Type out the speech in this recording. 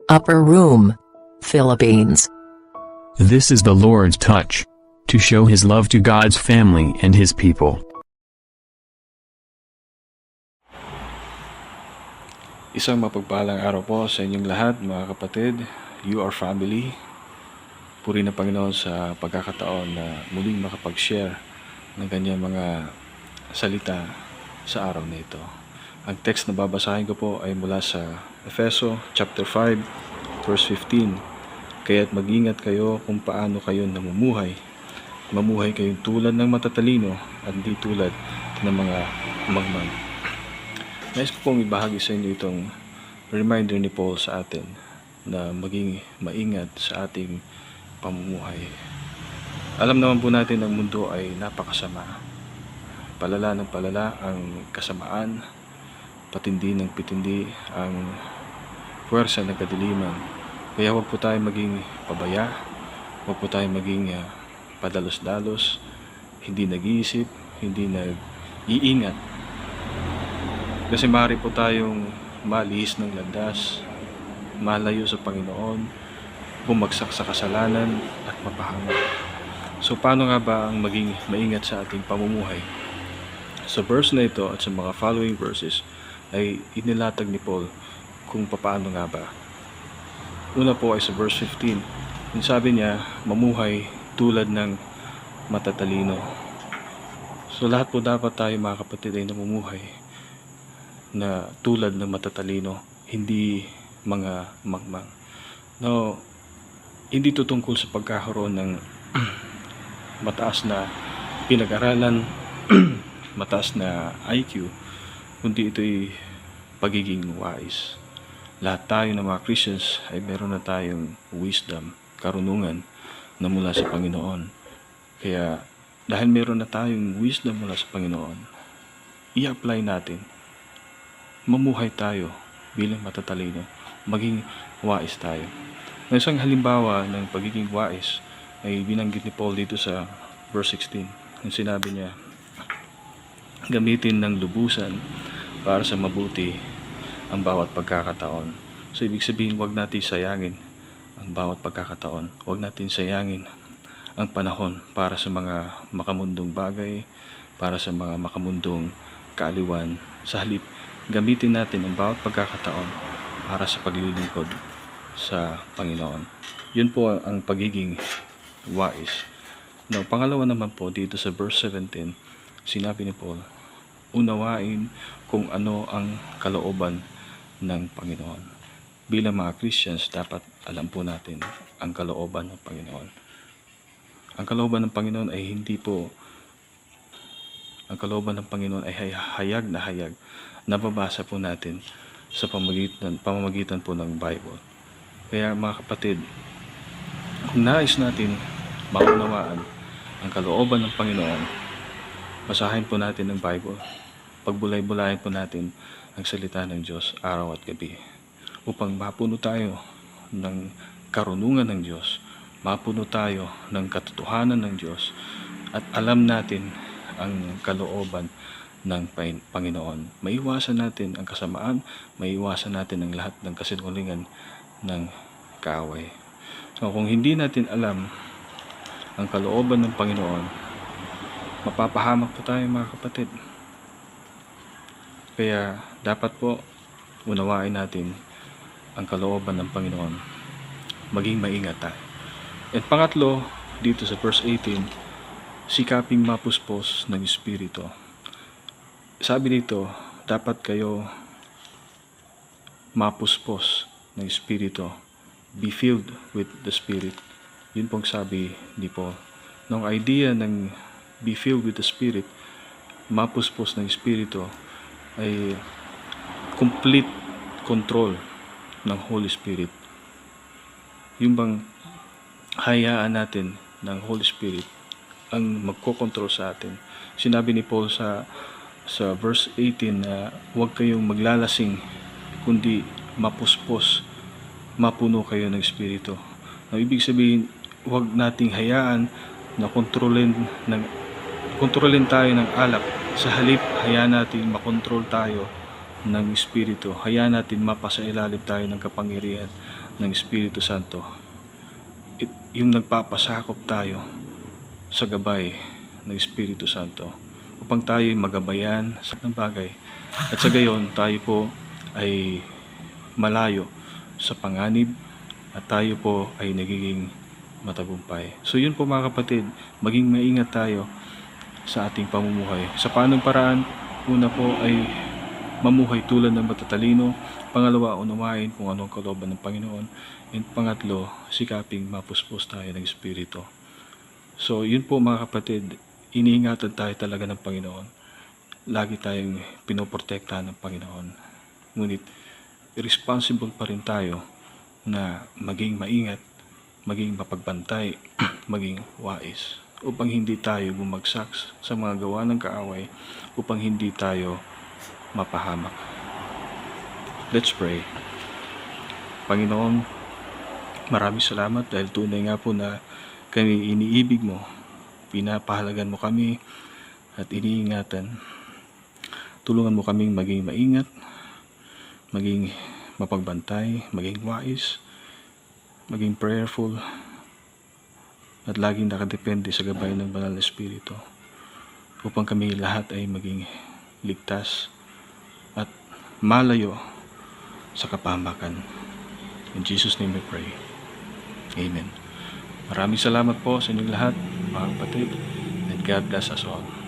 Upper Room, Philippines. This is the Lord's touch. To show His love to God's family and His people. Isang mapagpalang araw po sa inyong lahat, mga kapatid. You are family. Puri na Panginoon sa pagkakataon na muling makapag-share ng kanyang mga salita sa araw na ito. Ang text na babasahin ko po ay mula sa Efeso chapter 5 verse 15. Kaya't mag-ingat kayo kung paano kayo namumuhay. Mamuhay kayong tulad ng matatalino at di tulad ng mga magmang. Nais ko pong ibahagi sa inyo itong reminder ni Paul sa atin na maging maingat sa ating pamumuhay. Alam naman po natin ang mundo ay napakasama. Palala ng palala ang kasamaan, patindi ng pitindi ang puwersa ng kadiliman. Kaya huwag po tayo maging pabaya, huwag po tayo maging padalos-dalos, hindi nag-iisip, hindi nag-iingat. Kasi maaari po tayong malihis ng landas, malayo sa Panginoon, bumagsak sa kasalanan at mapahamak. So paano nga ba ang maging maingat sa ating pamumuhay? Sa verse na ito at sa mga following verses ay inilatag ni Paul kung paano nga ba. Una po ay sa verse 15. Yung sabi niya, mamuhay tulad ng matatalino. So lahat po dapat tayo, mga kapatid, ay namumuhay na tulad ng matatalino, hindi mga magmang. No, hindi ito tungkol sa pagkakaroon ng mataas na pinag-aralan, mataas na IQ, kundi ito'y pagiging wise. Lahat tayo ng mga Christians ay meron na tayong wisdom, karunungan na mula sa Panginoon. Kaya dahil meron na tayong wisdom mula sa Panginoon, i-apply natin. Mamuhay tayo bilang matatalino, maging wise tayo. Na isang halimbawa ng pagiging wise ay binanggit ni Paul dito sa verse 16. Yung sinabi niya, gamitin ng lubusan para sa mabuti ang bawat pagkakataon. So ibig sabihin, huwag natin sayangin ang bawat pagkakataon. Huwag natin sayangin ang panahon para sa mga makamundong bagay, para sa mga makamundong kaaliwan. Sa halip, gamitin natin ang bawat pagkakataon para sa paglilingkod sa Panginoon. Yun po ang pagiging wise. Now, pangalawa naman po dito sa verse 17, sinabi ni Paul, unawain kung ano ang kalooban ng Panginoon. Bilang mga Christians, dapat alam po natin ang kalooban ng Panginoon. Ang kalooban ng Panginoon ay ang kalooban ng Panginoon ay hayag na hayag. Nababasa po natin sa pamamagitan po ng Bible. Kaya mga kapatid, kung nais natin maunawaan ang kalooban ng Panginoon, basahin po natin ang Bible. Pagbulay-bulayan po natin ang salita ng Diyos araw at gabi, upang mapuno tayo ng karunungan ng Diyos, mapuno tayo ng katotohanan ng Diyos, at alam natin ang kalooban ng Panginoon. Maiwasan natin ang kasamaan, maiwasan natin ang lahat ng kasinungalingan ng kaaway. So kung hindi natin alam ang kalooban ng Panginoon, mapapahamak po tayo, mga kapatid. Kaya dapat po unawain natin ang kalooban ng Panginoon. Maging maingat tayo. At pangatlo, dito sa verse 18, sikaping mapuspos ng Espiritu. Sabi dito, dapat kayo mapuspos ng Espiritu. Be filled with the Spirit. Yun pong sabi ni Paul. Nung idea ng be filled with the Spirit, mapuspos ng Espiritu, ay complete control ng Holy Spirit. Yung bang hayaan natin ng Holy Spirit ang magkokontrol sa atin. Sinabi ni Paul sa verse 18 na huwag kayong maglalasing, kundi mapuspos, mapuno kayo ng Espiritu. Ang ibig sabihin, huwag nating hayaan na kontrolin tayo ng alak. Sa halip, hayaan natin makontrol tayo ng Espiritu. Hayaan natin mapasailalim tayo ng kapangyarihan ng Espiritu Santo, yung nagpapasakop tayo sa gabay ng Espiritu Santo upang tayo magabayan sa ng bagay at sa gayon tayo po ay malayo sa panganib at tayo po ay nagiging matagumpay. So yun po mga kapatid, maging maingat tayo sa ating pamumuhay. Sa paanong paraan, una po ay mamuhay tulad ng matatalino. Pangalawa, unawain kung anong kalooban ng Panginoon. And pangatlo, sikaping mapuspos tayo ng Espiritu. So yun po mga kapatid, iniingatan tayo talaga ng Panginoon. Lagi tayong pinoprotektahan ng Panginoon. Ngunit responsible pa rin tayo na maging maingat, maging mapagbantay, maging wais upang hindi tayo bumagsak sa mga gawa ng kaaway, upang hindi tayo mapahamak. Let's pray. Panginoon, maraming salamat dahil tunay nga po na kami iniibig mo, pinapahalagan mo kami at iniingatan. Tulungan mo kaming maging maingat, maging mapagbantay, maging wais, maging prayerful, at laging nakadepende sa gabay ng Banal na Espiritu upang kami lahat ay maging ligtas at malayo sa kapahamakan. In Jesus' name we pray. Amen. Maraming salamat po sa inyong lahat, mga kapatid, and God bless us all.